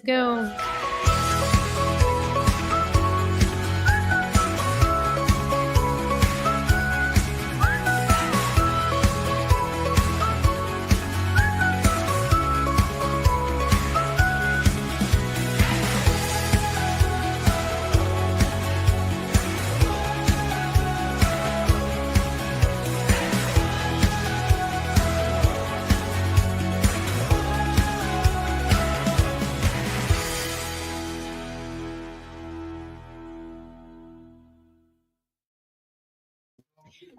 Go.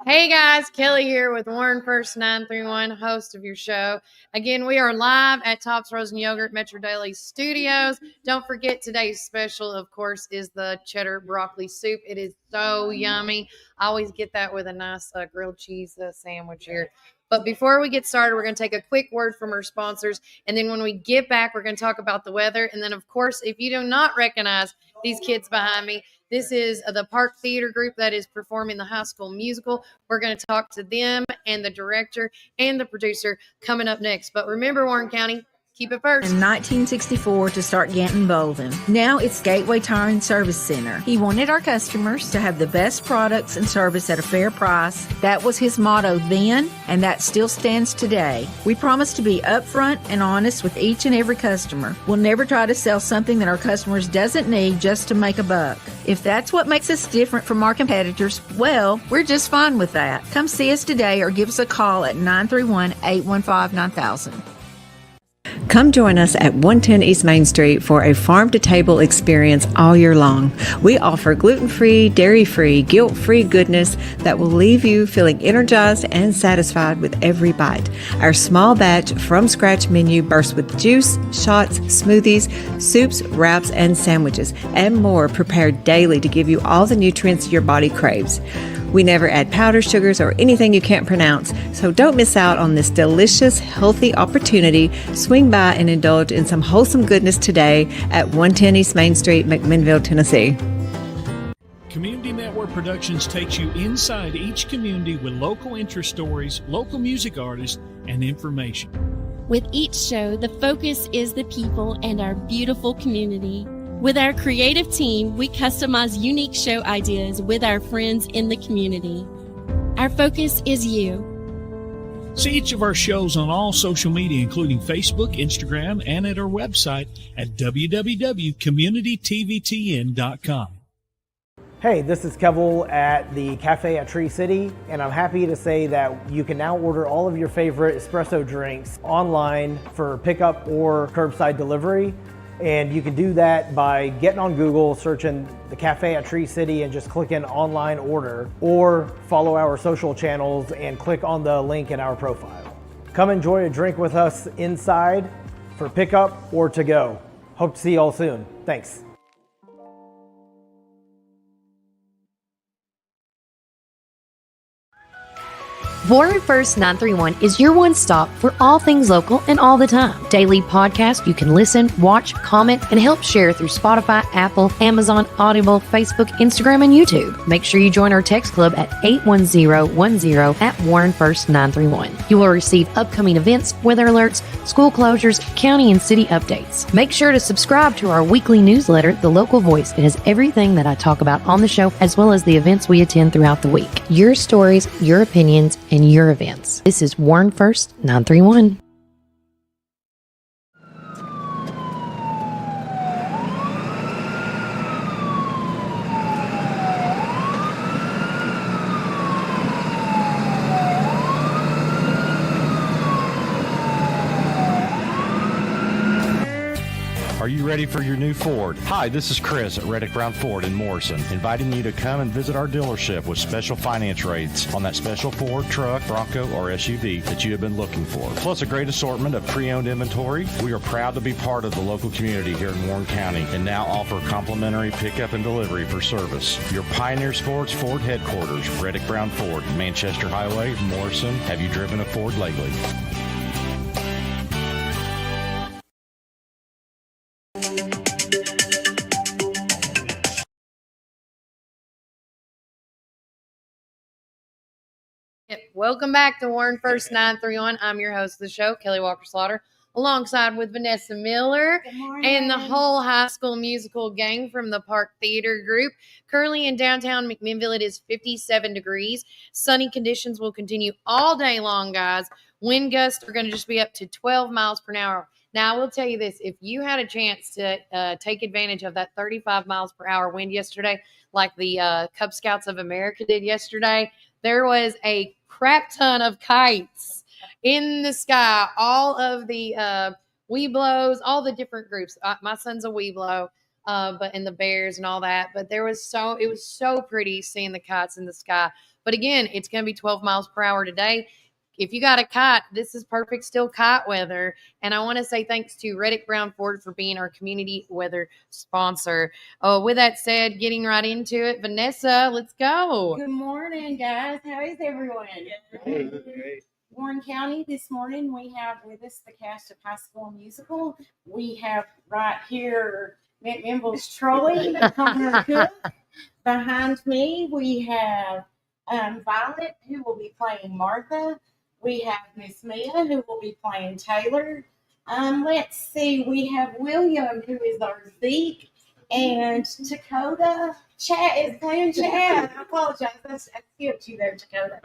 Hey guys, Kelly here with Warren First 931, host of your show. Again, we are live at Tops Frozen Yogurt Metro Daily Studios. Don't forget today's special, of course, is the cheddar broccoli soup. It is so yummy. I always get that with a nice grilled cheese sandwich here. But before we get started, we're going to take a quick word from our sponsors. And then when we get back, we're going to talk about the weather. And then, of course, if you do not recognize these kids behind me, this is the Park Theater Group that is performing the High School Musical. We're going to talk to them and the director and the producer coming up next. But remember, Warren County, keep it first. In 1964 to start Ganton Bolden. Now it's Gateway Tire and Service Center. He wanted our customers to have the best products and service at a fair price. That was his motto then, and that still stands today. We promise to be upfront and honest with each and every customer. We'll never try to sell something that our customers doesn't need just to make a buck. If that's what makes us different from our competitors, well, we're just fine with that. Come see us today or give us a call at 931-815-9000. Come join us at 110 East Main Street for a farm-to-table experience all year long. We offer gluten-free, dairy-free, guilt-free goodness that will leave you feeling energized and satisfied with every bite. Our small batch from-scratch menu bursts with juice, shots, smoothies, soups, wraps, and sandwiches, and more prepared daily to give you all the nutrients your body craves. We never add powder, sugars, or anything you can't pronounce, so don't miss out on this delicious, healthy opportunity. Swing by and indulge in some wholesome goodness today at 110 East Main Street, McMinnville, Tennessee. Community Network Productions takes you inside each community with local interest stories, local music artists, and information. With each show, the focus is the people and our beautiful community. With our creative team, we customize unique show ideas with our friends in the community. Our focus is you. See each of our shows on all social media, including Facebook, Instagram, and at our website at www.communitytvtn.com. Hey, this is Kevel at the Cafe at Tree City, and I'm happy to say that you can now order all of your favorite espresso drinks online for pickup or curbside delivery. And you can do that by getting on Google, searching the Cafe at Tree City and just clicking online order, or follow our social channels and click on the link in our profile. Come enjoy a drink with us inside for pickup or to go. Hope to see you all soon. Thanks. Warren First 931 is your one stop for all things local and all the time. Daily podcast you can listen, watch, comment, and help share through Spotify, Apple, Amazon, Audible, Facebook, Instagram, and YouTube. Make sure you join our text club at 81010 at Warren First 931. You will receive upcoming events, weather alerts, school closures, county and city updates. Make sure to subscribe to our weekly newsletter, The Local Voice. It has everything that I talk about on the show, as well as the events we attend throughout the week. Your stories, your opinions, and your events. This is Warren First 931. Are you ready for your new Ford? Hi, this is Chris at Reddick Brown Ford in Morrison, inviting you to come and visit our dealership with special finance rates on that special Ford truck, Bronco, or SUV that you have been looking for. Plus a great assortment of pre-owned inventory. We are proud to be part of the local community here in Warren County and now offer complimentary pickup and delivery for service. Your Pioneer Sports Ford headquarters, Reddick Brown Ford, Manchester Highway, Morrison. Have you driven a Ford lately? Welcome back to Warren First 931. I'm your host of the show, Kelly Walker Slaughter, alongside with Vanessa Miller and the whole High School Musical gang from the Park Theater Group. Currently in downtown McMinnville, it is 57 degrees. Sunny conditions will continue all day long, guys. Wind gusts are going to just be up to 12 miles per hour. Now, I will tell you this. If you had a chance to take advantage of that 35 miles per hour wind yesterday, like the Cub Scouts of America did yesterday, there was a crap ton of kites in the sky. All of the Weeblos, all the different groups. My son's a Weeblo, but and the Bears and all that. But it was so pretty seeing the kites in the sky. But again, it's going to be 12 miles per hour today. If you got a kite, this is perfect still kite weather. And I want to say thanks to Reddick Brown Ford for being our community weather sponsor. With that said, getting right into it, Vanessa, let's go. Good morning, guys. How is everyone? Great. Warren County, this morning we have with us the cast of High School Musical. We have right here McMinnville's Troy, Connor Cook. Behind me, we have Violet, who will be playing Martha. We have Miss Mia, who will be playing Taylor. Let's see, we have William, who is our Zeke, and Dakota. Chad is playing Chad. I apologize. I skipped you there, Dakota.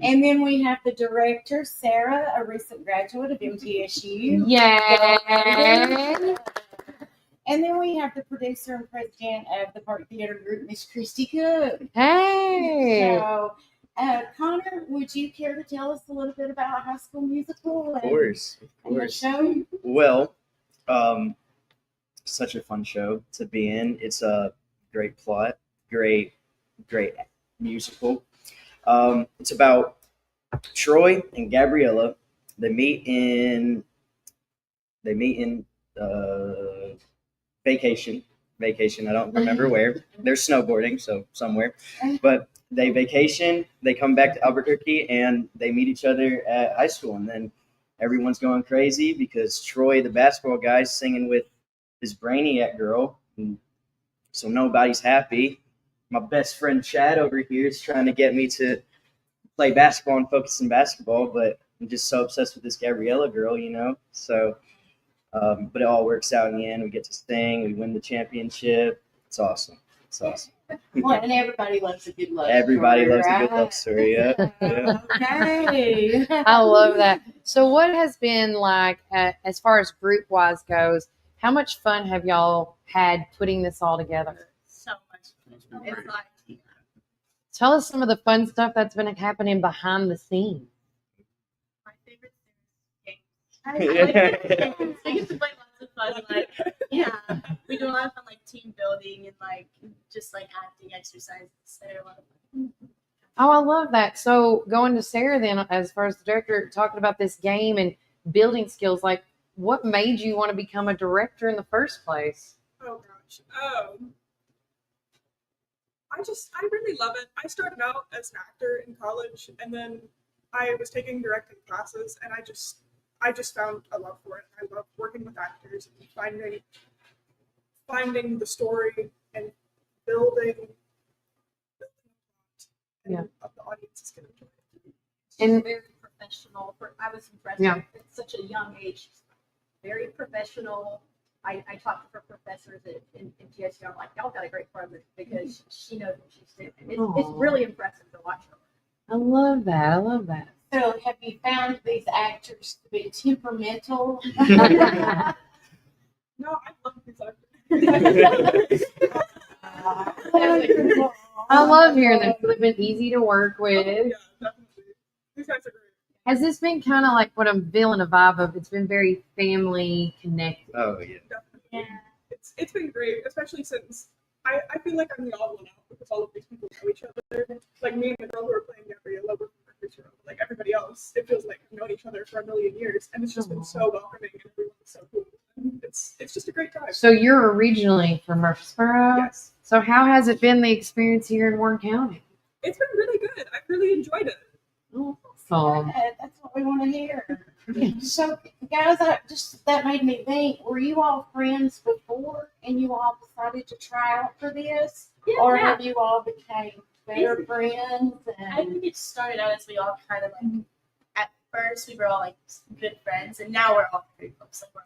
And then we have the director, Sarah, a recent graduate of MTSU. Yay! And then we have the producer and president of the Park Theater Group, Miss Christy Cook. Hey! So, Connor, would you care to tell us a little bit about High School Musical? Of course. And the show? Well, such a fun show to be in. It's a great plot, great musical. It's about Troy and Gabriella. They meet in vacation. I don't remember where. They're snowboarding, so somewhere. But they vacation, they come back to Albuquerque, and they meet each other at high school. And then everyone's going crazy because Troy, the basketball guy, is singing with this Brainiac girl. And so nobody's happy. My best friend Chad over here is trying to get me to play basketball and focus on basketball, but I'm just so obsessed with this Gabriella girl, you know? So, but it all works out in the end. We get to sing, we win the championship. It's awesome. It's awesome. Well, and everybody loves a good love Everybody story, loves a good right? love story, yeah. Yeah. Okay. I love that. So what has been like, as far as group-wise goes, how much fun have y'all had putting this all together? So much fun. It's like, Tell us some of the fun stuff that's been happening behind the scenes. my favorite thing is games. I like games. I get to play lots of fun. Like, yeah, we do a lot of fun, like team building and like just like acting exercises. So a lot of fun. Oh, I love that. So going to Sarah then, as far as the director, talking about this game and building skills, like what made you want to become a director in the first place? Oh gosh. I really love it. I started out as an actor in college, and then I was taking directing classes, and I just found a love for it. I love working with actors and finding the story and building Yeah. the audience is going to enjoy it. And- Very professional. I was impressed Yeah. at such a young age. Very professional. I talked to her professors in GSU. I'm like, y'all got a great program because she knows what she's doing. It's Aw. really impressive to watch her. I love that. I love that. So, have you found these actors to be temperamental? No, I love these actors. I love hearing that. They've been easy to work with. Yeah, definitely. These guys are great. Has this been kind of like what I'm feeling a vibe of? It's been very family connected. Oh, yeah. Definitely. Yeah. It's been great, especially since I feel like I'm the odd one out because all of these people know each other. Like me and the girl who are playing Gabriella, we're from Murfreesboro. Like everybody else, it feels like we've known each other for a million years, and it's just been so welcoming and everyone's so cool. And it's just a great time. So you're originally from Murfreesboro? Yes, So how has it been the experience here in Warren County? it's been really good. I've really enjoyed it. Awesome. Good. That's what we want to hear. So, guys, that made me think. Were you all friends before, and you all decided to try out for this, or have you all became better friends? I think it started out as we all kind of like first we were all like good friends, and now we're all very close. Like,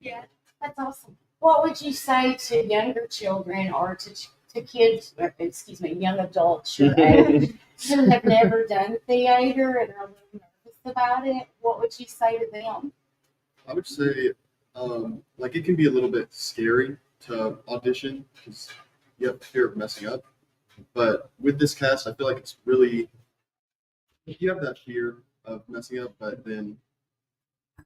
Yeah, that's awesome. What would you say to younger children or to kids, or, excuse me, young adults your age who have never done theater and are a little nervous about it? What would you say to them? I would say, like, it can be a little bit scary to audition because you have fear of messing up. But with this cast, I feel like it's really, you have that fear of messing up, but then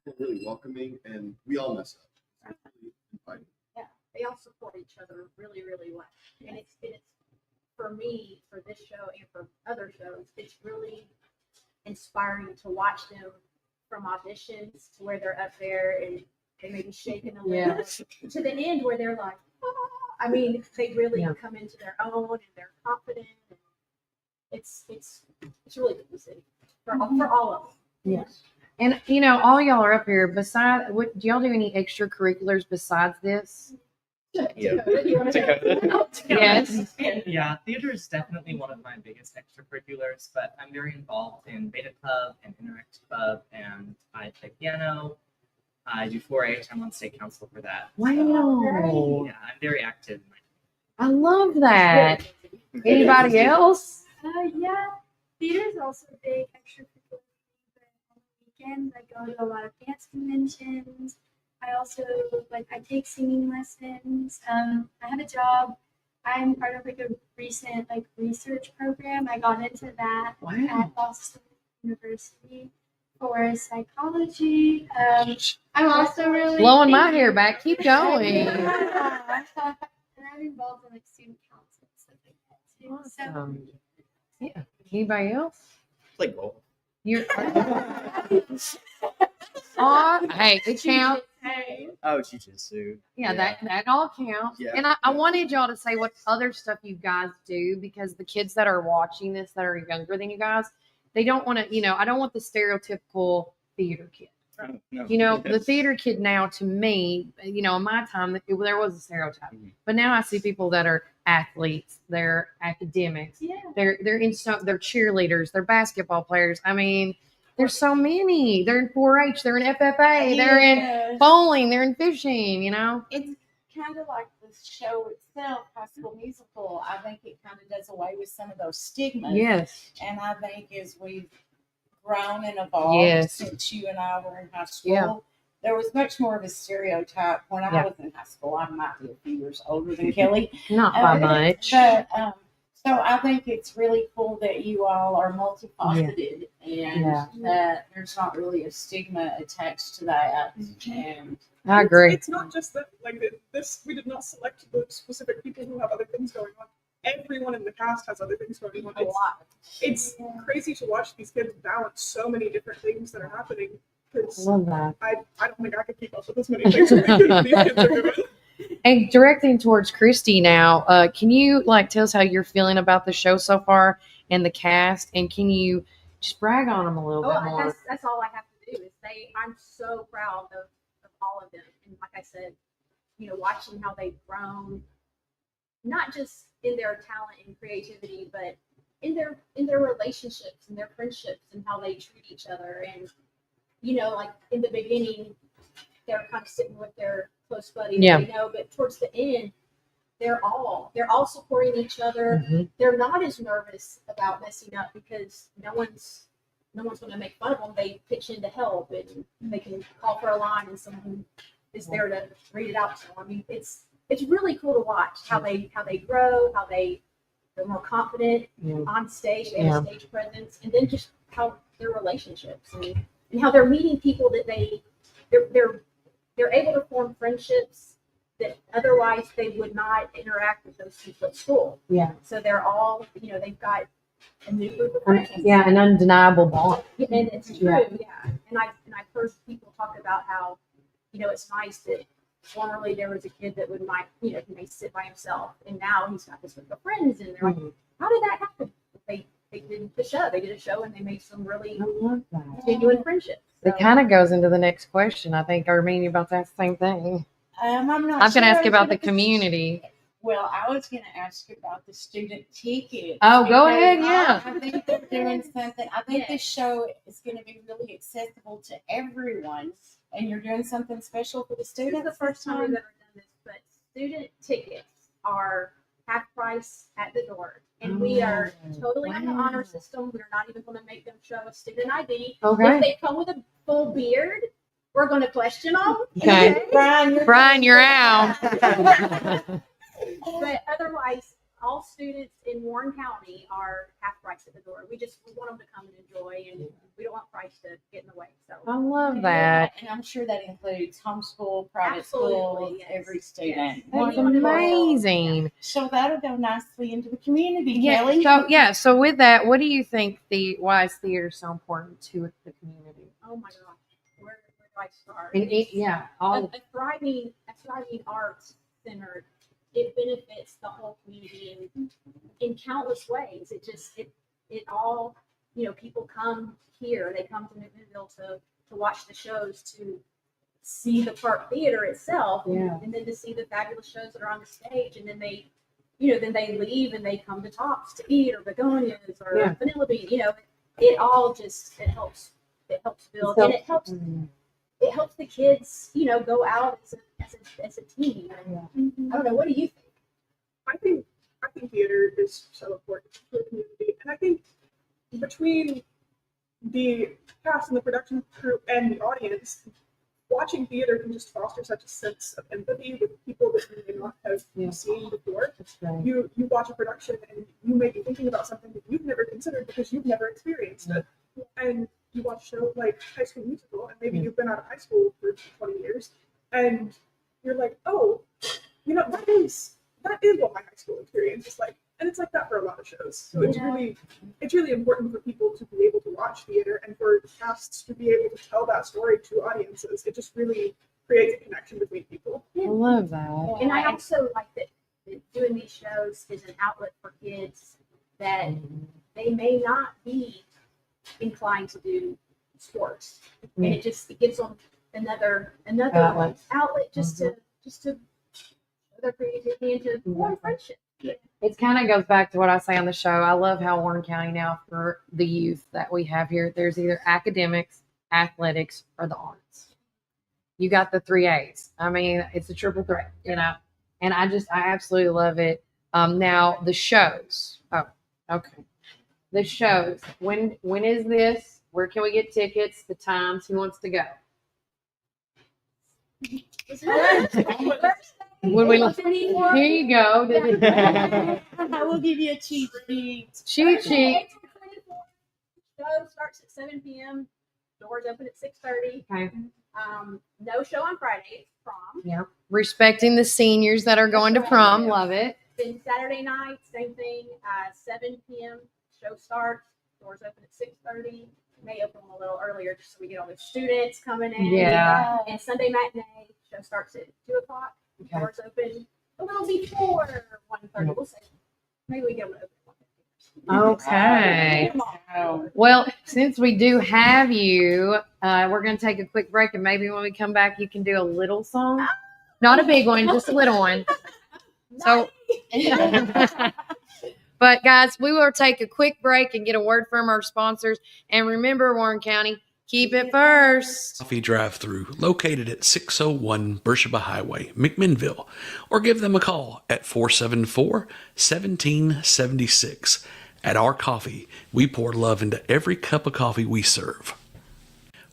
they're really welcoming, and we all mess up. It's really inviting. Yeah, they all support each other really, really well. And it's for me, for this show and for other shows, it's really inspiring to watch them from auditions to where they're up there and they may be shaking a little to the end where they're like, oh. I mean, they really come into their own and they're confident. And it's really cool to see for all of them. Yes. And you know, all y'all are up here. Besides, do y'all do any extracurriculars besides this? Yeah. Yes. Yeah, theater is definitely one of my biggest extracurriculars, but I'm very involved in Beta Club and Interact Club, and I play piano. I do 4-H. I'm on state council for that. Wow. So, yeah, I'm very active. I love that. Anybody else? Yeah, theater is also a big extracurricular thing. But on the weekends, I go to a lot of dance conventions. I also I take singing lessons. I have a job. I'm part of like a recent research program. I got into that at Boston University for psychology. I'm also really Blowing my hair back. Keep going. And I'm involved in like student council and stuff like that too. So Yeah. Anybody else? Play golf. You're. Hey, it counts. Oh, jujitsu. Yeah, that all counts. Yeah. And I wanted y'all to say what other stuff you guys do, because the kids that are watching this that are younger than you guys, they don't want to, I don't want the stereotypical theater kid. No. The theater kid now, to me, in my time, there was a stereotype. But now I see people that are athletes, they're academics, they're cheerleaders, they're basketball players. I mean, there's so many. They're in 4-H, they're in FFA, they're in bowling, they're in fishing. It's kind of like the show itself, High School Musical. I think it kind of does away with some of those stigmas. Yes. And I think as we've grown and evolved since you and I were in high school, there was much more of a stereotype when I was in high school. I might be a few years older than Kelly. Not by much. But, so I think it's really cool that you all are multifaceted and that there's not really a stigma attached to that. And I agree. It's not just that, this, we did not select the specific people who have other things going on. Everyone in the cast has other things going on. It's crazy to watch these kids balance so many different things that are happening. Love that. I don't think I could keep up with as many things that these kids are doing. And directing towards Christy now, can you tell us how you're feeling about the show so far and the cast, and can you just brag on them a little bit more? That's all I have to do is say I'm so proud of all of them. And like I said, watching how they've grown, not just in their talent and creativity, but in their relationships and their friendships and how they treat each other. And in the beginning, they're kind of sitting with their close buddies, but towards the end, they're all supporting each other. They're not as nervous about messing up because no one's going to make fun of them. They pitch in to help, and they can call for a line, and someone is there to read it out to them. I mean, it's really cool to watch how they grow, how they're more confident on stage, they have stage presence, and then just how their relationships and how they're meeting people that they're able to form friendships that otherwise they would not interact with those people at school. Yeah. So they're all, they've got a new group of friends. An undeniable bond. And it's true, And I've heard people talk about how, it's nice that formerly there was a kid that he may sit by himself, and now he's got this group of friends, and they're like, how did that happen? They did the show. They did a show, and they made some really genuine friendships. It kind of goes into the next question. I think Armenia about that same thing. I'm not. I was going to ask you about the community. Well, I was going to ask you about the student tickets. Oh, go because ahead, yeah. I think they're doing something. I think this show is going to be really accessible to everyone, and you're doing something special for the This students. is the first time we've ever done this, but student tickets are half price at the door. And we are totally on the honor system. We're not even going to make them show a student ID. Okay. If they come with a full beard, we're going to question them. Okay. Brian, you're out. But otherwise, all students in Warren County are half price at the door. We want them to come and enjoy, and we don't want price to get in the way. So I love that. And I'm sure that includes homeschool, private Absolutely, schools, yes. every student. That's Wonderful. amazing. So that'll go nicely into the community, Yeah. Kelly. So with that, what do you think why is theater so important to the community? oh my gosh, where do I start? And all a thriving arts center, it benefits the whole community in countless ways. It all, people come here, they come to McMinnville to watch the shows, to see the Park Theater itself, and then to see the fabulous shows that are on the stage, and then they leave and they come to Tops to eat, or Begonias, or Vanilla Bean. It all it helps build, and it helps the kids, go out as a team. I don't know. What do you think? I think theater is so important to the community, and I think between the cast and the production crew and the audience, watching theater can just foster such a sense of empathy with people that you may not have seen before. You watch a production and you may be thinking about something that you've never considered because you've never experienced it. And you watch a show like High School Musical, and maybe you've been out of high school for 20 years, and you're like, oh, that is what my high school experience is like. And it's like that for a lot of shows. So it's really important for people to be able to watch theater, and for casts to be able to tell that story to audiences. It just really creates a connection between people. I love that. And I also like that doing these shows is an outlet for kids that they may not be inclined to do sports, and it gives them another outlet just to show their creativity and to form friendship. It kind of goes back to what I say on the show. I love how Warren County now, for the youth that we have here, there's either academics, athletics, or the arts. You got the 3 A's. I mean, it's a triple threat, and I absolutely love it. Now the shows. Oh, okay. The shows. When is this? Where can we get tickets? The times? Who wants to go? When we here you go. I will give you a cheat sheet. Cheat sheet. Show starts at 7 p.m. Doors open at 6:30. Okay. No show on Friday. Prom. Yeah. Respecting the seniors that are going to prom. Love it. Then Saturday night, same thing. 7 p.m. show starts. Doors open at 6:30. May open a little earlier just so we get all the students coming in. Yeah. And Sunday matinee show starts at 2 o'clock. Okay. Doors open a little before 1:30. We'll say maybe we get them open. Okay. Well, since we do have you, we're going to take a quick break, and maybe when we come back, you can do a little song. Not a big one, just a little one. So, but guys, we will take a quick break and get a word from our sponsors. And remember, Warren County, keep it first. Coffee drive-through located at 601 Beersheba Highway, McMinnville, or give them a call at 474-1776. At Our Coffee, we pour love into every cup of coffee we serve.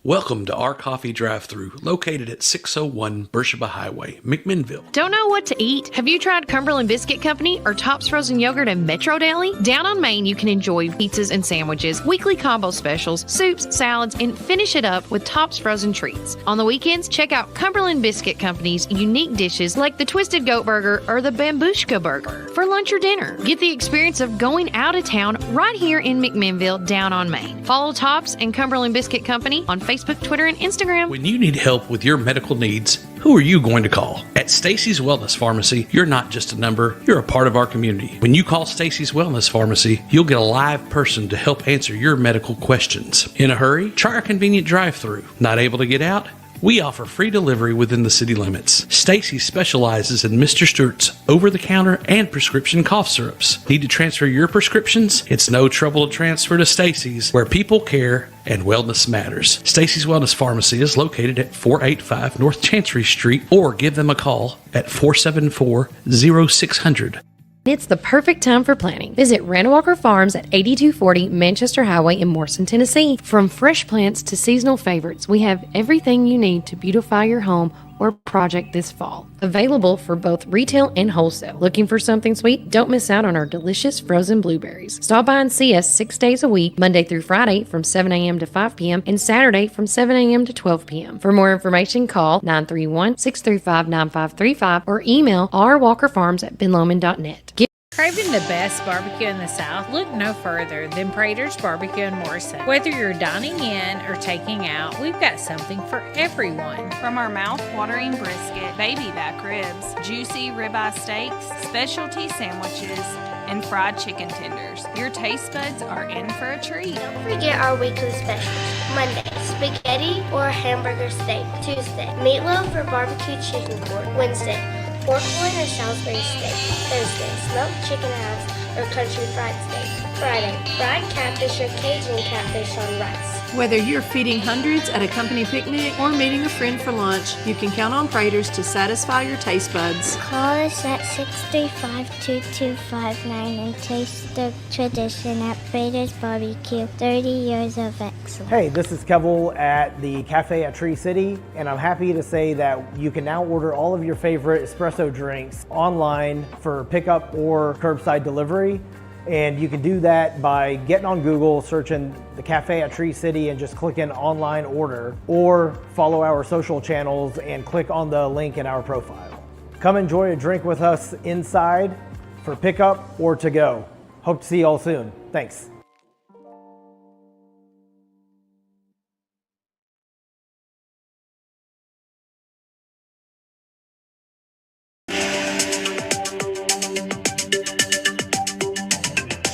Welcome to Our Coffee drive-through located at 601 Beersheba Highway, McMinnville. Don't know what to eat? Have you tried Cumberland Biscuit Company or Tops Frozen Yogurt and Metro Deli? Down on Main, you can enjoy pizzas and sandwiches, weekly combo specials, soups, salads, and finish it up with Tops Frozen treats. On the weekends, check out Cumberland Biscuit Company's unique dishes like the Twisted Goat Burger or the Bambushka Burger. For lunch or dinner, get the experience of going out of town right here in McMinnville, down on Main. Follow Tops and Cumberland Biscuit Company on Facebook, Twitter, and Instagram. When you need help with your medical needs, who are you going to call? At Stacy's Wellness Pharmacy, you're not just a number, you're a part of our community. When you call Stacy's Wellness Pharmacy, you'll get a live person to help answer your medical questions. In a hurry? Try our convenient drive-thru. Not able to get out? We offer free delivery within the city limits. Stacy specializes in Mr. Stewart's over-the-counter and prescription cough syrups. Need to transfer your prescriptions? It's no trouble to transfer to Stacy's, where people care and wellness matters. Stacy's Wellness Pharmacy is located at 485 North Chancery Street, or give them a call at 474-0600. It's the perfect time for planting. Visit Randall Walker Farms at 8240 Manchester Highway in Morrison, Tennessee. From fresh plants to seasonal favorites, we have everything you need to beautify your home or project this fall. Available for both retail and wholesale. Looking for something sweet? Don't miss out on our delicious frozen blueberries. Stop by and see us 6 days a week, Monday through Friday from 7 a.m. to 5 p.m. and Saturday from 7 a.m. to 12 p.m. For more information, call 931-635-9535 or email rwalkerfarms@benlomond.net. Craving the best barbecue in the South? Look no further than Prater's Barbecue in Morrison. Whether you're dining in or taking out, we've got something for everyone. From our mouth-watering brisket, baby back ribs, juicy ribeye steaks, specialty sandwiches, and fried chicken tenders, your taste buds are in for a treat. Don't forget our weekly specials. Monday, spaghetti or hamburger steak. Tuesday, meatloaf or barbecue chicken pork. Wednesday, pork loin or Salisbury steak. Thursday, smoked chicken halves or country fried steak. Friday, fried catfish or Cajun catfish on rice. Whether you're feeding hundreds at a company picnic or meeting a friend for lunch, you can count on Prater's to satisfy your taste buds. Call us at 635-2259 and taste the tradition at Prater's Barbecue. 30 years of excellence. Hey, this is Kevel at the Cafe at Tree City, and I'm happy to say that you can now order all of your favorite espresso drinks online for pickup or curbside delivery. And you can do that by getting on Google, searching the Cafe at Tree City and just clicking online order, or follow our social channels and click on the link in our profile. Come enjoy a drink with us inside for pickup or to go. Hope to see you all soon. Thanks.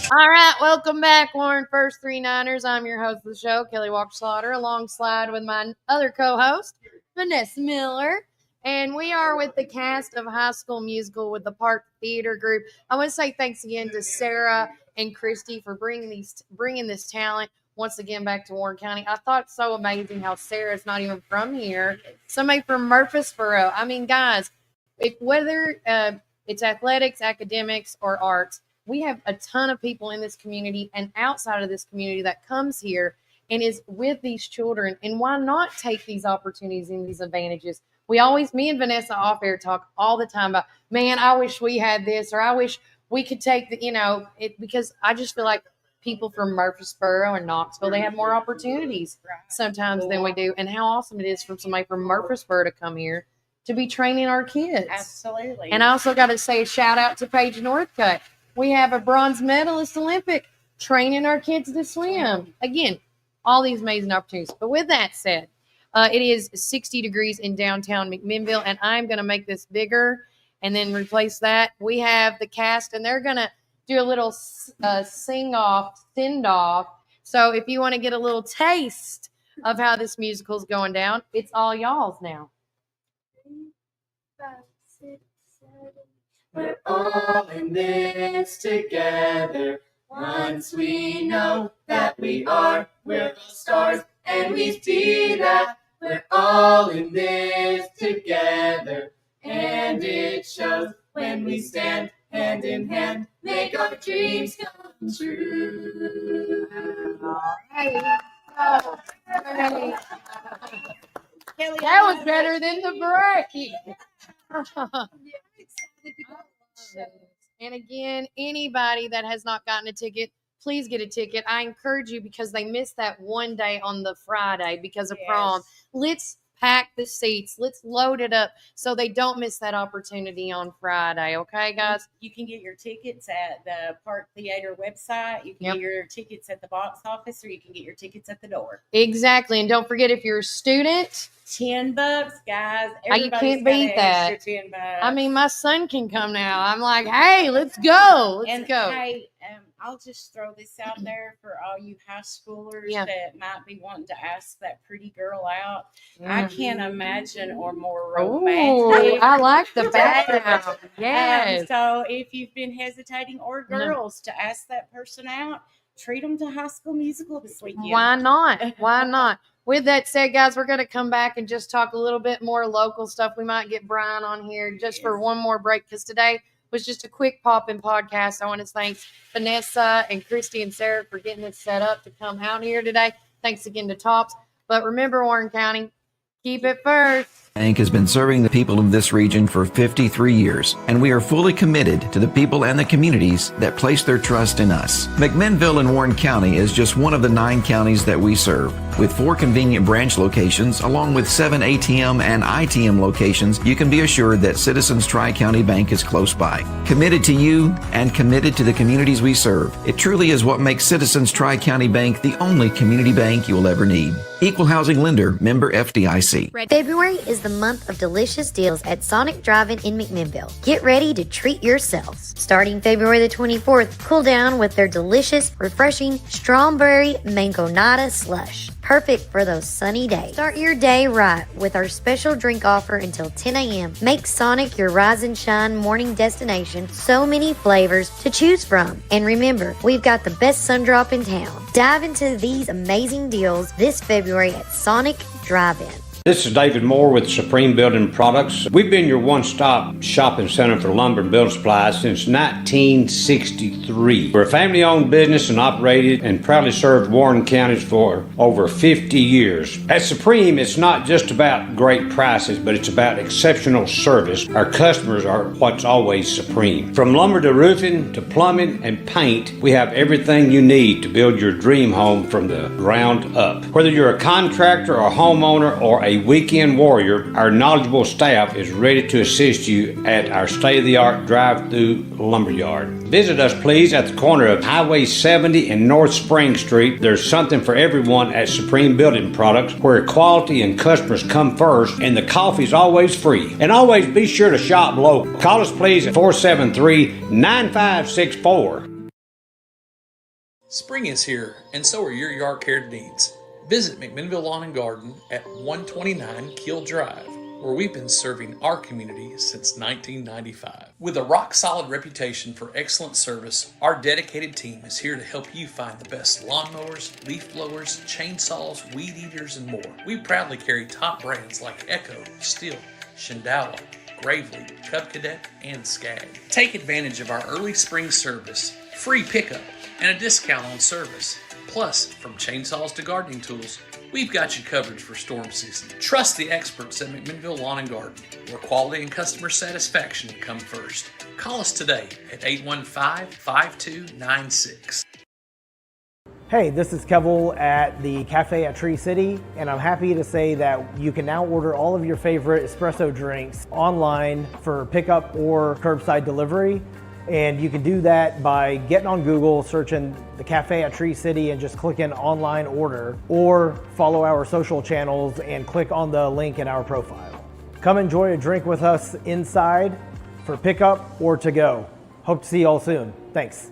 All right, welcome back, Warren First 3-9ers. I'm your host of the show, Kelly Walker Slaughter, alongside with my other co-host, Vanessa Miller. And we are with the cast of High School Musical with the Park Theater Group. I want to say thanks again to Sarah and Christy for bringing this talent once again back to Warren County. I thought it's so amazing how Sarah's not even from here. Somebody from Murfreesboro. I mean, guys, whether it's athletics, academics, or arts, we have a ton of people in this community and outside of this community that comes here and is with these children. And why not take these opportunities and these advantages? Me and Vanessa off air talk all the time about, man, I wish we had this, or I wish we could take because I just feel like people from Murfreesboro and Knoxville, they have more opportunities sometimes than we do. And how awesome it is for somebody from Murfreesboro to come here to be training our kids. Absolutely. And I also got to say a shout out to Paige Northcutt. We have a bronze medalist Olympic training our kids to swim. Again, all these amazing opportunities. But with that said, it is 60 degrees in downtown McMinnville, and I'm going to make this bigger and then replace that. We have the cast, and they're going to do a little send-off. So if you want to get a little taste of how this musical's going down, it's all y'all's now. 5, 6, 7. We're all in this together. Once we know that we're all stars, and we see that we're all in this together. And it shows when we stand hand in hand, make our dreams come true. That was better than the break. And again, anybody that has not gotten a ticket, please get a ticket. I encourage you, because they missed that one day on the Friday because of prom. Let's pack the seats. Let's load it up so they don't miss that opportunity on Friday. Okay, guys? You can get your tickets at the Park Theater website. You can get your tickets at the box office, or you can get your tickets at the door. Exactly. And don't forget, if you're a student, $10, guys. You can't beat that. $10. I mean, my son can come now. I'm like, hey, let's go. Let's go. Hey, I'll just throw this out there for all you high schoolers Yeah. that might be wanting to ask that pretty girl out. I can't imagine or more romantic. Oh, I like the than- background. Yes. So if you've been hesitating, or No. girls, to ask that person out, treat them to High School Musical this weekend. Why not? Why not? With that said, guys, we're going to come back and just talk a little bit more local stuff. We might get Brian on here just for one more break, because today was just a quick pop-in podcast. I want to thank Vanessa and Christy and Sarah for getting this set up to come out here today. Thanks again to Tops. But remember, Warren County, keep it first. Bank has been serving the people of this region for 53 years, and we are fully committed to the people and the communities that place their trust in us. McMinnville in Warren County is just one of the 9 counties that we serve. With 4 convenient branch locations, along with 7 ATM and ITM locations, you can be assured that Citizens Tri-County Bank is close by. Committed to you and committed to the communities we serve. It truly is what makes Citizens Tri-County Bank the only community bank you will ever need. Equal Housing Lender, member FDIC. February is the month of delicious deals at Sonic Drive-In in McMinnville. Get ready to treat yourselves. Starting February the 24th, cool down with their delicious, refreshing strawberry mangonada slush. Perfect for those sunny days. Start your day right with our special drink offer until 10 a.m. Make Sonic your rise and shine morning destination. So many flavors to choose from. And remember, we've got the best sun drop in town. Dive into these amazing deals this February at Sonic Drive-In. This is David Moore with Supreme Building Products. We've been your one-stop shopping center for lumber and building supplies since 1963. We're a family-owned business and operated and proudly served Warren counties for over 50 years. At Supreme, it's not just about great prices, but it's about exceptional service. Our customers are what's always supreme. From lumber to roofing to plumbing and paint, we have everything you need to build your dream home from the ground up. Whether you're a contractor or homeowner or a weekend warrior, our knowledgeable staff is ready to assist you at our state-of-the-art drive-through lumberyard. Visit us, please, at the corner of Highway 70 and North Spring Street. There's something for everyone at Supreme Building Products, where quality and customers come first, and the coffee's always free. And always be sure to shop local. Call us, please, at 473-9564. Spring is here, and so are your yard care needs. Visit McMinnville Lawn and Garden at 129 Keel Drive, where we've been serving our community since 1995. With a rock-solid reputation for excellent service, our dedicated team is here to help you find the best lawnmowers, leaf blowers, chainsaws, weed eaters, and more. We proudly carry top brands like Echo, Stihl, Shindala, Gravely, Cub Cadet, and Skag. Take advantage of our early spring service, free pickup, and a discount on service. Plus, from chainsaws to gardening tools, we've got you covered for storm season. Trust the experts at McMinnville Lawn and Garden, where quality and customer satisfaction come first. Call us today at 815-5296. Hey, this is Kevel at the Cafe at Tree City, and I'm happy to say that you can now order all of your favorite espresso drinks online for pickup or curbside delivery. And you can do that by getting on Google, searching the Cafe at Tree City and just clicking online order, or follow our social channels and click on the link in our profile. Come enjoy a drink with us inside for pickup or to go. Hope to see you all soon. Thanks.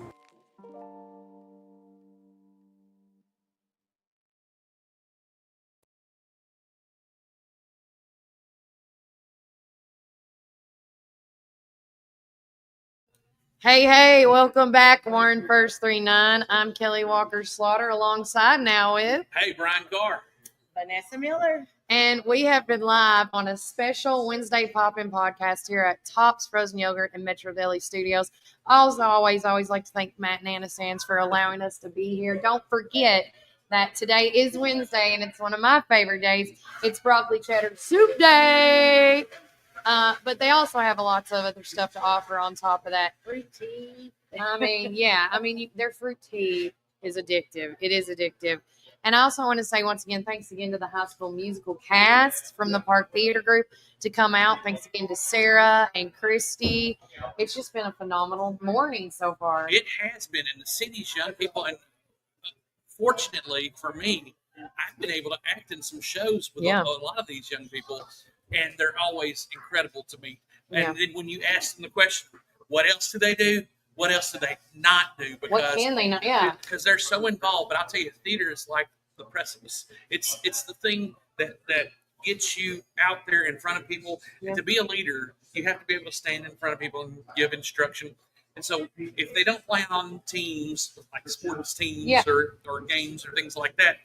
Hey, welcome back, Warren First 39. I'm Kelly Walker Slaughter, alongside now with Hey, Brian Carr. Vanessa Miller. And we have been live on a special Wednesday Pop-In podcast here at Tops Frozen Yogurt and Metro Deli Studios. Also, always like to thank Matt and Anna Sands for allowing us to be here. Don't forget that today is Wednesday, and it's one of my favorite days. It's Broccoli Cheddar Soup Day. But they also have lots of other stuff to offer on top of that. Fruit tea. Their fruit tea is addictive. It is addictive. And I also want to say once again, thanks again to the High School Musical cast from the Park Theater Group to come out. Thanks again to Sarah and Christy. It's just been a phenomenal morning so far. It has been, and the city's young people, and fortunately for me, I've been able to act in some shows with a lot of these young people, and they're always incredible to me. And then when you ask them the question, what else do they do? what else do they not do? Because, What can they not? Yeah. Because they're so involved. But I'll tell you, theater is like the precipice. It's the thing that gets you out there in front of people. Yeah. And to be a leader, you have to be able to stand in front of people and give instruction. And so if they don't plan on teams, like sports teams or games or things like that,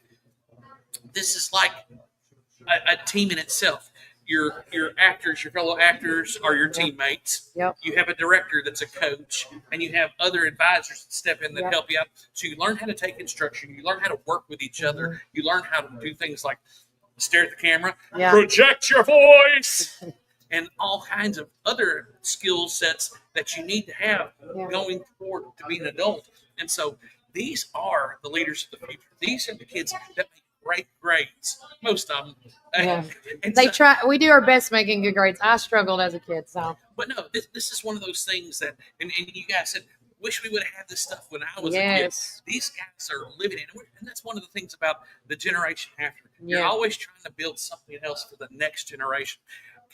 this is like a team in itself. Your actors, your fellow actors are your teammates. Yep. You have a director that's a coach, and you have other advisors that step in that Yep. help you out. So you learn how to take instruction. You learn how to work with each other. You learn how to do things like stare at the camera, Yeah. project your voice, and all kinds of other skill sets that you need to have going forward to be an adult. And so these are the leaders of the future. These are the kids that make great grades. Most of them. Yeah. And They so- try. We do our best making good grades. I struggled as a kid, so But no, this is one of those things that, and you guys said, wish we would have had this stuff when I was Yes. a kid. These guys are living in it. And that's one of the things about the generation after. You're Yeah. always trying to build something else for the next generation.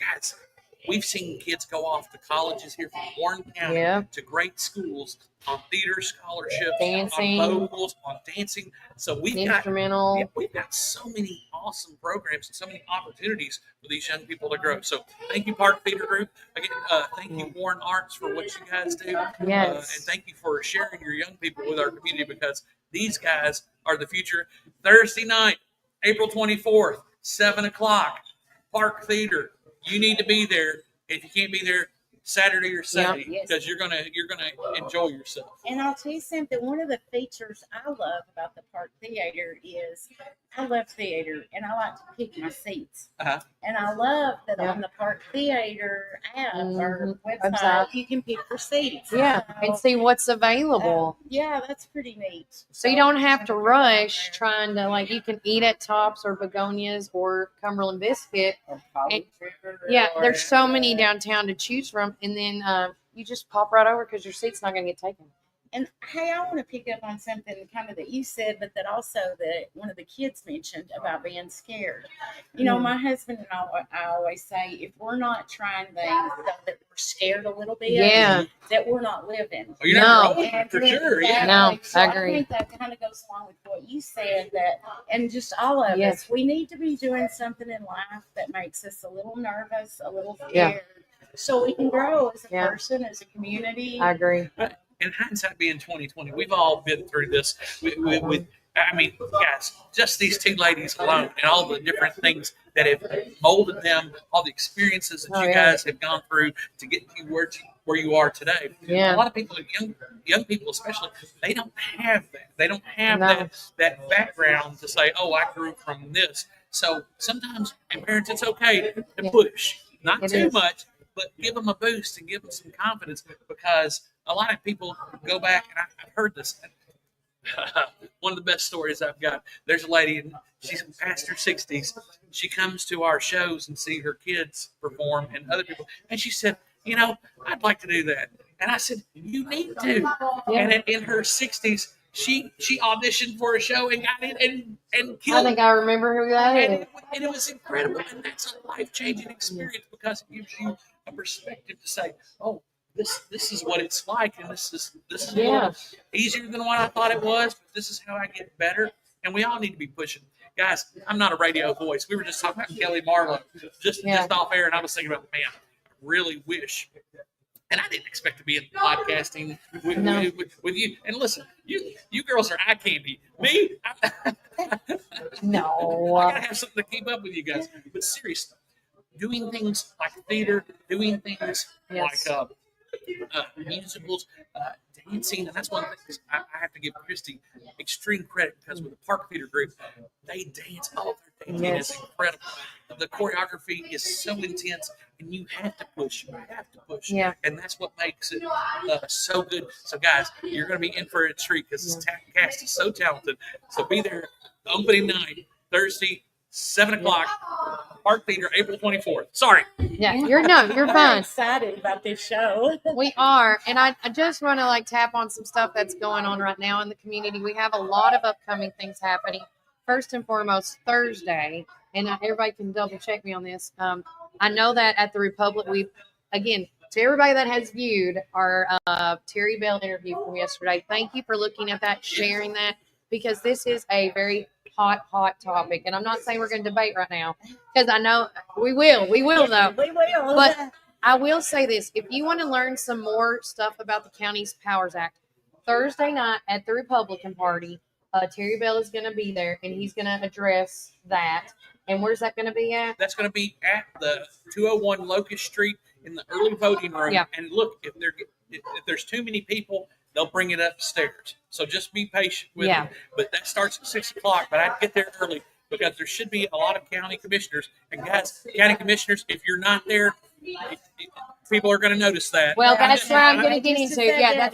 Guys, we've seen kids go off to colleges here from Warren County Yeah. to great schools on theater scholarships, Dancing. on vocals, on dancing. So Instrumental. we've got so many awesome programs and so many opportunities for these young people to grow. So thank you, Park Theater Group. Again, thank you, Warren Arts, for what you guys do. Yes. And thank you for sharing your young people with our community, because these guys are the future. Thursday night, April 24th, 7 o'clock, Park Theater. You need to be there. If you can't be there, Saturday or Sunday, Yes. because you're gonna enjoy yourself. And I'll tell you something, one of the features I love about the Park Theater is I love theater and I like to pick my seats. Uh-huh. And I love that Yeah. on the Park Theater app or Mhm. website, Website. you can pick your seats. Yeah, and see what's available. Yeah, that's pretty neat. So you don't have to rush trying to, like, you can eat at Tops or Begonias or Cumberland Biscuit. And, yeah, there's so many downtown to choose from, and then you just pop right over because your seat's not going to get taken. And hey, I want to pick up on something kind of that you said, but that also that one of the kids mentioned about being scared. You know, my husband and I always say, if we're not trying things so that we're scared a little bit, Yeah. that we're not living. Oh, you're not wrong, for sure. Yeah. No, So I I agree. think that kind of goes along with what you said, that, and just all of Yeah. us, we need to be doing something in life that makes us a little nervous, a little Yeah. scared, so we can grow as a Yeah. person, as a community. I agree. In hindsight, being 2020, we've all been through this with I mean, guys, just these two ladies alone and all the different things that have molded them, all the experiences that Oh, you yeah. guys have gone through to get you where you are today. Yeah. A lot of people, young people especially, they don't have that. They don't have No. that background to say, oh, I grew from this. So sometimes, and parents, it's okay to Yeah. push, not It too is. much, but give them a boost and give them some confidence, because a lot of people go back, and I've heard this. One of the best stories I've got. There's a lady, and she's past her 60s. She comes to our shows and see her kids perform and other people, and she said, "You know, I'd like to do that." And I said, "You need to." Yeah. And in her 60s, she auditioned for a show and got in and I killed think it. I remember who that And is. it was incredible, and that's a life-changing experience, because it gives you a perspective to say, "Oh, this is what it's like, and this is a Yeah. little easier than what I thought it was, but this is how I get better." And we all need to be pushing, guys. I'm not a radio voice. We were just talking about Kelly Marlowe just off air, and I was thinking about, man, I really wish. And I didn't expect to be in podcasting with you. And listen, you girls are eye candy. Me, No. I gotta have something to keep up with you guys. But seriously, doing things like theater, doing things Yes. like musicals, dancing, and that's one of the things I have to give Christy extreme credit, because with the Park Theater Group, they dance. Oh, their dancing Yes. is incredible. The choreography is so intense, and you have to push. You have to push. Yeah. And that's what makes it so good. So, guys, you're going to be in for a treat, because this cast is so talented. So be there opening night, Thursday, 7 o'clock, Park Theater, April 24th. Sorry. Yeah, you're I'm fine. excited about this show. We are, and I just want to tap on some stuff that's going on right now in the community. We have a lot of upcoming things happening. First and foremost, Thursday, and everybody can double check me on this. I know that at the Republic, to everybody that has viewed our Terry Bell interview from yesterday, thank you for looking at that, sharing that, because this is a very hot topic. And I'm not saying we're going to debate right now, because I know we will though. We will. But I will say this: if you want to learn some more stuff about the county's Powers Act, Thursday night at the Republican Party, Terry Bell is going to be there, and he's going to address that. And where's that going to be at? That's going to be at the 201 Locust Street in the early voting room. Yeah. And look, if there's too many people, they'll bring it upstairs. So just be patient with it. But that starts at 6 o'clock. But I'd get there early because there should be a lot of county commissioners. And guys, county commissioners, if you're not there, people are going to notice that. Well, that's where I'm going to get into. I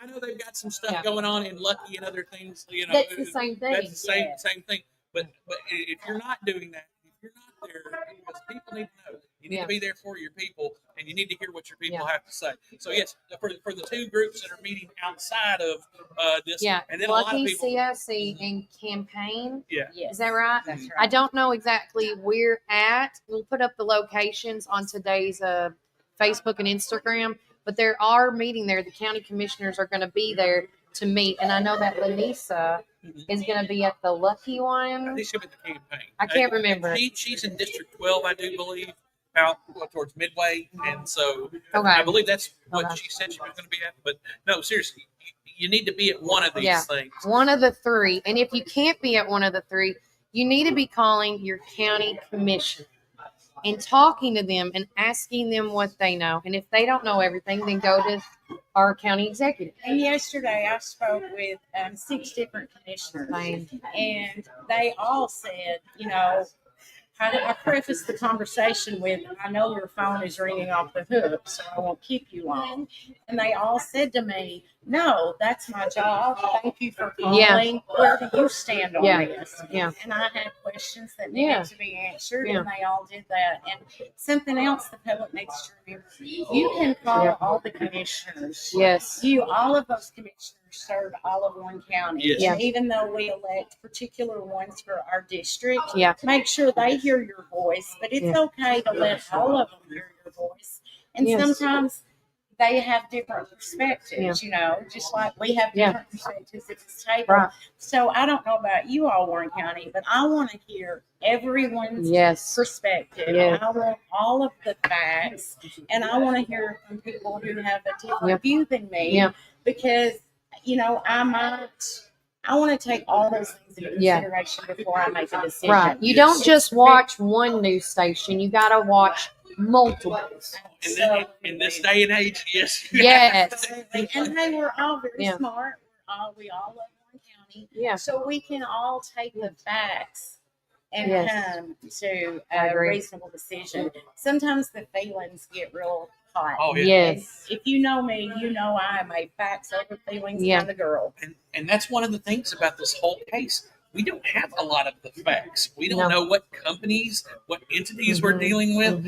know they've got some stuff going on in Lucky and other things. You know, that's the same thing. That's the same thing. But if you're not doing that, if you're not there, because people need to know, you need to be there for your people, and you need to hear what your people have to say. So yes, for the two groups that are meeting outside of this, and then a lot of Lucky, people, CIC, and Campaign. Yeah. Is that right? That's right. I don't know exactly where at. We'll put up the locations on today's Facebook and Instagram, but there are meeting there. The county commissioners are going to be there to meet, and I know that Lanisa is going to be at the Lucky one. I think she'll be at the Campaign. I can't remember. She's in District 12, I do believe, out towards Midway, and so Okay. I believe that's what she said she was going to be at. But no, seriously, you need to be at one of these things. One of the three. And if you can't be at one of the three, you need to be calling your county commission and talking to them and asking them what they know. And if they don't know everything, then go to our county executive. And yesterday I spoke with 6 different commissioners, and they all said, you know, I prefaced the conversation with, I know your phone is ringing off the hook, so I won't keep you long. And they all said to me, no, that's my job. Thank you for calling. Yeah. Where do you stand on this? Yeah. And I had questions that needed to be answered, and they all did that. And something else the public needs to remember, you can call all the commissioners. Yes. All of those commissioners serve all of one county. Yes. Yeah. Even though we elect particular ones for our district, Yeah. make sure they hear your voice. But it's okay to let all of them hear your voice. And Yes. sometimes they have different perspectives, you know, just like we have different perspectives at this table. Right. So I don't know about you all, Warren County, but I want to hear everyone's perspective. Yes. I want all of the facts, and I want to hear from people who have a different view than me, because, you know, I want to take all those things into consideration before I make a decision. Right. You don't just watch one news station. You got to watch multiples. And then in this day and age, yes. Yes. And hey, we're all very Yeah. smart. We all love Warren County. Yeah. So we can all take the facts and Yes. come to I a agree. reasonable decision. Sometimes the feelings get real hot. Oh, yeah. Yes. And if you know me, you know I am a facts over feelings kind of girl. And that's one of the things about this whole case. We don't have a lot of the facts. We don't know what companies, what entities we're dealing with.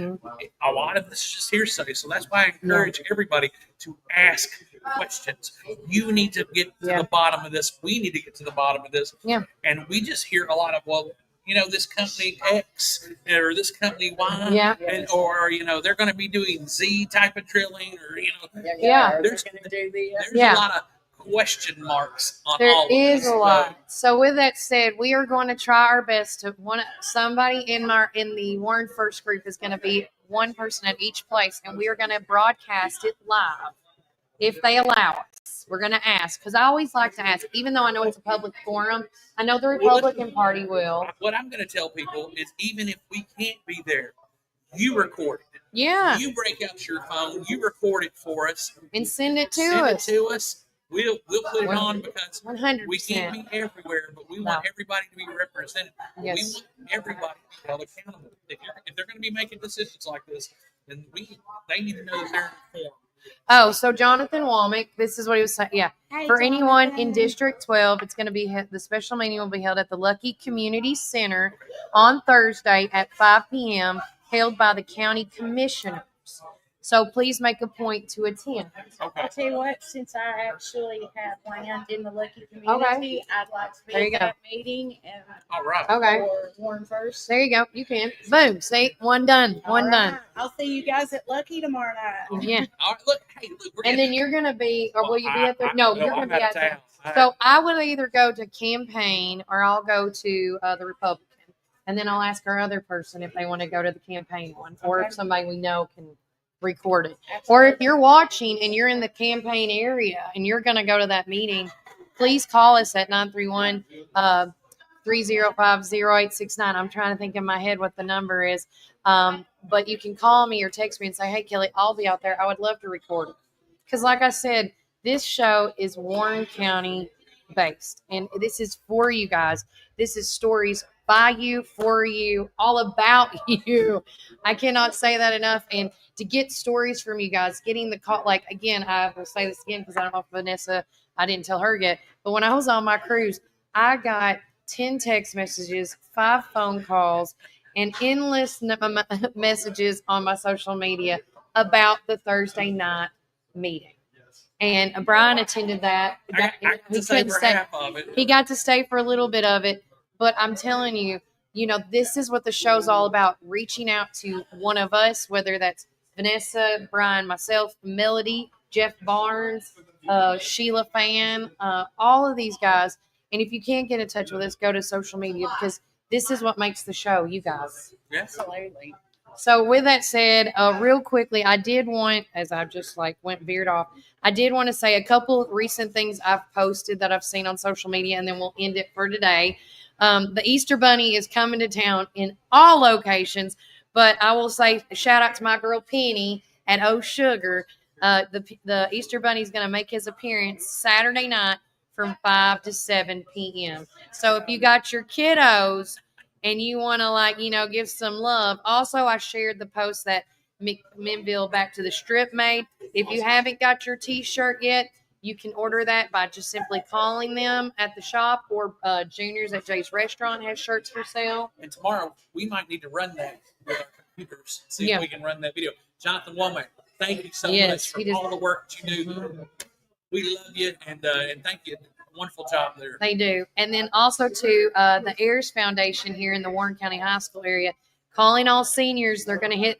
A lot of this is just hearsay. So that's why I encourage everybody to ask questions. You need to get to the bottom of this. We need to get to the bottom of this. Yeah. And we just hear a lot of, well, you know, this company X or this company Y, Yeah. and, or, you know, they're going to be doing Z type of drilling, or, you know, there's going to do the. a lot of question marks on There all of is this. a lot. So with that said, we are going to try our best to somebody in the Warren First group is going to be one person at each place, and we are going to broadcast it live if they allow us. We're going to ask, because I always like to ask, even though I know it's a public forum. I know the Republican Party will. What I'm going to tell people is, even if we can't be there, you record it. Yeah. You break out your phone, you record it for us, and send it to send us. It to us. We'll put it on, because 100%. we can't be everywhere, but we want everybody to be represented. Yes. We want everybody to be held accountable. If they're going to be making decisions like this, then they need to know that they're informed. Oh, so Jonathan Womack, this is what he was saying. Yeah. Hey, For anyone Jonathan. in District 12, it's going to be the special meeting will be held at the Lucky Community Center on Thursday at 5 p.m., held by the county commissioners. So please make a point to attend. I'll tell you what, since I actually have land in the Lucky community, I'd like to be There you at go. that meeting and All right. Okay. for Warren first. There you go. You can. Boom. See, one done. One All done. right. I'll see you guys at Lucky tomorrow night. Yeah. All right, look, hey, look, we're And then you're gonna be, or will you be at the? I- No, no, you're gonna I'm be out at of the. town. So I will either go to campaign or I'll go to the Republican, and then I'll ask our other person if they want to go to the campaign one, or if Okay. somebody we know can record it. Or if you're watching and you're in the campaign area and you're going to go to that meeting, please call us at 931 305-0869. I'm trying to think in my head what the number is. But you can call me or text me and say, hey, Kelly, I'll be out there. I would love to record it. Because like I said, this show is Warren County based. And this is for you guys. This is stories by you, for you, all about you. I cannot say that enough. And to get stories from you guys, getting the call, like, again, I will say this again because I don't know if Vanessa, I didn't tell her yet. But when I was on my cruise, I got 10 text messages, 5 phone calls, and endless messages on my social media about the Thursday night meeting. And Brian attended that. I got to stay for half of it. He got to stay for a little bit of it. But I'm telling you, this is what the show's all about, reaching out to one of us, whether that's Vanessa, Brian, myself, Melody, Jeff Barnes, Sheila Fan, all of these guys. And if you can't get in touch with us, go to social media because this is what makes the show, you guys. Absolutely. So with that said, real quickly, I did want, as I just veered off, I did want to say a couple recent things I've posted that I've seen on social media, and then we'll end it for today. The Easter Bunny is coming to town in all locations, but I will say shout out to my girl Penny at Oh Sugar. The Easter Bunny is going to make his appearance Saturday night from 5 to 7 p.m. So if you got your kiddos and you want to give some love. Also, I shared the post that McMinnville Back to the Strip made. If you haven't got your t-shirt yet, you can order that by just simply calling them at the shop, or Juniors at Jay's Restaurant has shirts for sale. And tomorrow we might need to run that with our computers. See Yeah. if we can run that video. Jonathan Womack, thank you so Yes, much for he does. all the work that you do. We love you and thank you. Wonderful job there. They do. And then also to the Ayers Foundation here in the Warren County High School area, calling all seniors. They're going to hit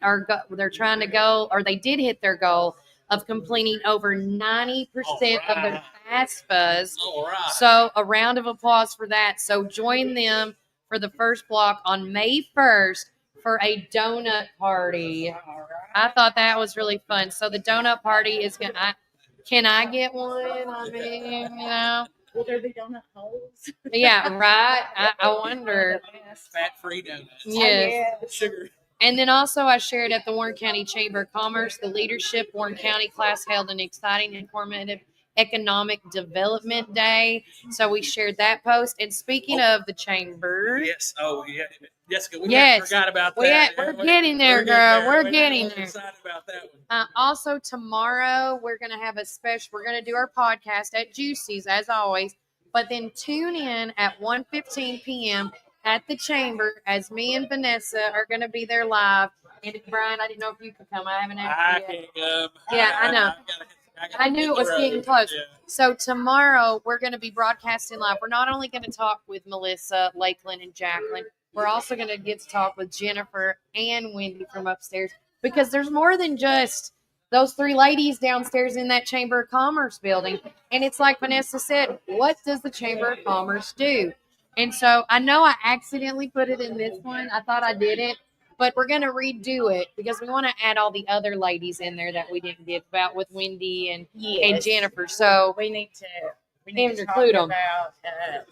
they're trying to go, or they did hit their goal of completing over 90% of their FAFSAs. All right. So a round of applause for that. So join them for the first block on May 1st for a donut party. I thought that was really fun. So the donut party is going to, can I get one? I mean, Will there be donut holes? Yeah, right. I wonder. Fat-free donuts. Yes. Sugar. And then also I shared at the Warren County Chamber of Commerce, the Leadership Warren County class held an exciting, informative economic development day. So we shared that post. And speaking of the chamber. Yes. Oh, yeah. Jessica, we Yes. forgot about We're that. getting there, girl. We're getting there. there. Excited about that one. Also tomorrow we're going to have a special, we're going to do our podcast at Juicy's as always, but then tune in at 1:15 p.m. at the chamber as me and Vanessa are going to be there live. And Brian, I didn't know if you could come. I haven't asked you yet. can't come. Yeah, I know. I knew it was getting close. Yeah. So tomorrow we're going to be broadcasting live. We're not only going to talk with Melissa, Lakeland, and Jacqueline. We're also going to get to talk with Jennifer and Wendy from upstairs, because there's more than just those 3 ladies downstairs in that Chamber of Commerce building. And it's like Vanessa said, what does the Chamber of Commerce do? And so I know I accidentally put it in this one. I thought I didn't, but we're going to redo it because we want to add all the other ladies in there that we didn't get about with Wendy and Jennifer. So we need to include talk them. about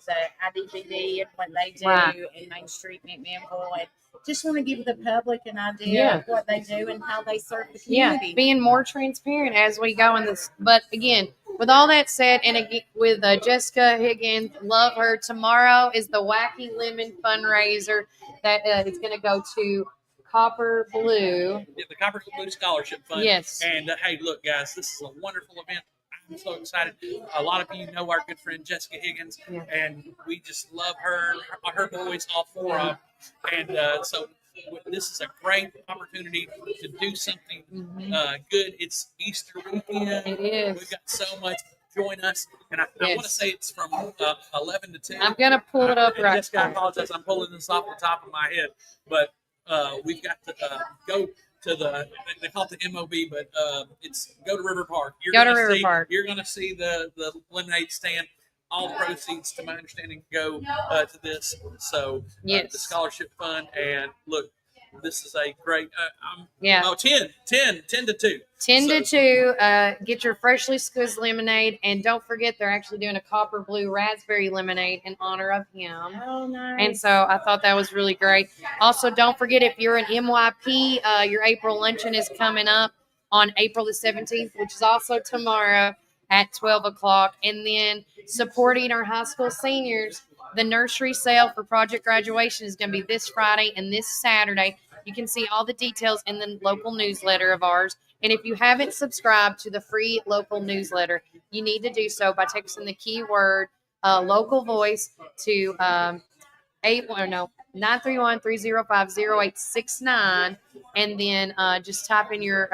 the IDPD and what they do Right. in Main Street, McMinnville, and just want to give the public an idea Yeah. of what they do and how they serve the Yeah, community. being more transparent as we go in this. But again, with all that said, and again, with Jessica Higgins, love her. Tomorrow is the Wacky Lemon fundraiser that is going to go to Copper Blue. Yeah, the Copper Blue Scholarship Fund. Yes. And hey, look, guys, this is a wonderful event. I'm so excited. A lot of you know our good friend Jessica Higgins, and we just love her, her boys, all 4 of them. And so this is a great opportunity to do something good. It's Easter weekend. It is. We've got so much. Join us, and I want to say it's from 11 to 2. I'm gonna pull it up right Jessica, I apologize. I'm pulling this off the top of my head, but we've got to go to they call it the MOB, but it's go to River Park. You're River Park. You're going to see the lemonade stand. All the proceeds, to my understanding, go to this. So the scholarship fund, and look, this is a great. Oh, 10 to 2. 10 to 2. Get your freshly squeezed lemonade, and don't forget they're actually doing a copper blue raspberry lemonade in honor of him. Oh, nice. And so I thought that was really great. Also, don't forget if you're an MYP, your April luncheon is coming up on April the 17th, which is also tomorrow at 12 o'clock. And then supporting our high school seniors, the nursery sale for Project Graduation is going to be this Friday and this Saturday. You can see all the details in the local newsletter of ours. And if you haven't subscribed to the free local newsletter, you need to do so by texting the keyword local voice to 931-305-0869, and then just type in your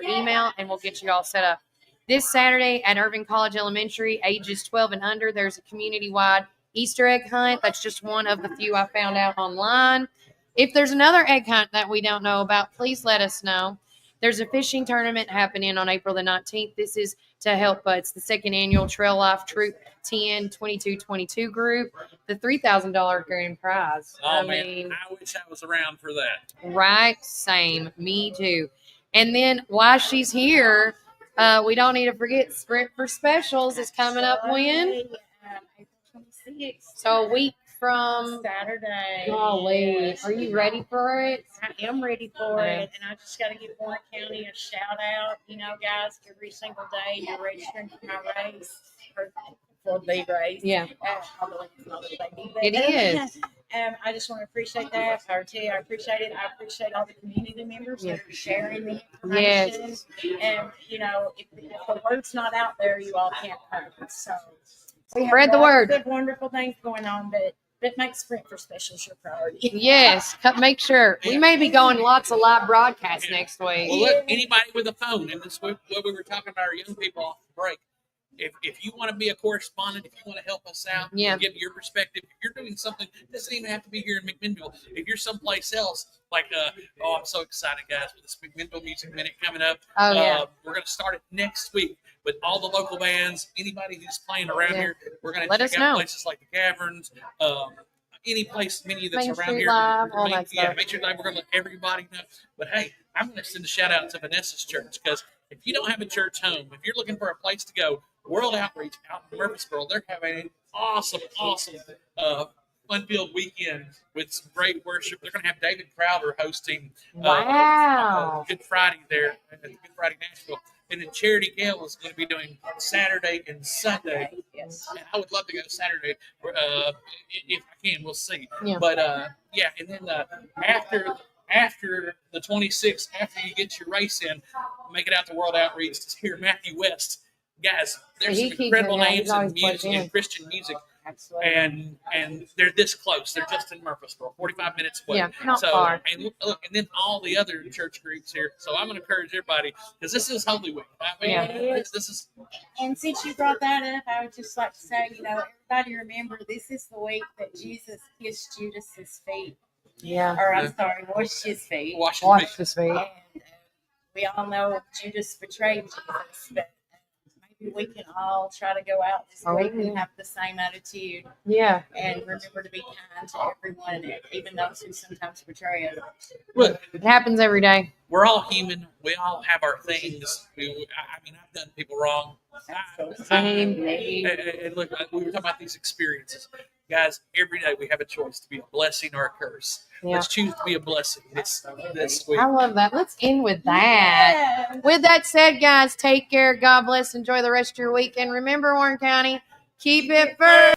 email, and we'll get you all set up. This Saturday at Irving College Elementary, ages 12 and under, there's a community-wide Easter egg hunt. That's just one of the few I found out online. If there's another egg hunt that we don't know about, please let us know. There's a fishing tournament happening on April the 19th. This is to help, it's the second annual Trail Life Troop 10-22-22 group, the $3,000 grand prize. Oh, I wish I was around for that. Right, same, me too. And then while she's here, we don't need to forget Sprint for Specials is coming up when? April 26th. So a week from Saturday. Golly, Yes. are you ready for it? I am ready for it, and I just got to give Warren County a shout out. You know, guys, every single day you're registering for my race, for the race. Yeah. Although it's not a baby, but, It is. I just want to appreciate that. I appreciate it. I appreciate all the community members that are sharing the information. Yes. And, you know, if the word's not out there, you all can't hurt. So we Spread have the word. Good, wonderful things going on, but make Sprint for Specials your priority. Yes, make sure. We may be going lots of live broadcasts next week. Well, look, anybody with a phone, and this is what we were talking about our young people off the break. If you want to be a correspondent, if you want to help us out, give your perspective, if you're doing something, it doesn't even have to be here in McMinnville. If you're someplace else, like, I'm so excited, guys, with this McMinnville Music Minute coming up. We're going to start it next week with all the local bands, anybody who's playing around here. We're going to check out places like the Caverns, any place, many that's Main around Street here. Live, all that stuff. Make sure we're going to let everybody know. But hey, I'm going to send a shout out to Vanessa's church, because if you don't have a church home, if you're looking for a place to go, World Outreach out in Murfreesboro, they're having an awesome fun-filled weekend with some great worship. They're going to have David Crowder hosting Good Friday there at Good Friday Nashville. And then Charity Gale is going to be doing Saturday and Sunday. Yes. And I would love to go Saturday if I can. We'll see. Yeah. But, and then after the 26th, after you get your race in, make it out to World Outreach to hear Matthew West. Guys, there's some incredible names in music and Christian music. And they're this close. They're just in Murfreesboro, 45 minutes away. Yeah, not far. And look, and then all the other church groups here. So I'm going to encourage everybody, because this is Holy Week. I mean, this is. And since you brought that up, I would just like to say, everybody remember, this is the week that Jesus kissed Judas's feet. Yeah. Or I'm sorry, washed his feet. Washed his feet. And we all know Judas betrayed Jesus, but maybe we can all try to go out this week and have the same attitude. Yeah. And remember to be kind to everyone, even those who sometimes betray us. Look, it happens every day. We're all human. We all have our things. I've done people wrong. Same. And look, we were talking about these experiences. Guys, every day we have a choice to be a blessing or a curse. Yeah. Let's choose to be a blessing this week. I love that. Let's end with that. Yeah. With that said, guys, take care. God bless. Enjoy the rest of your week. And remember, Warren County, keep it first.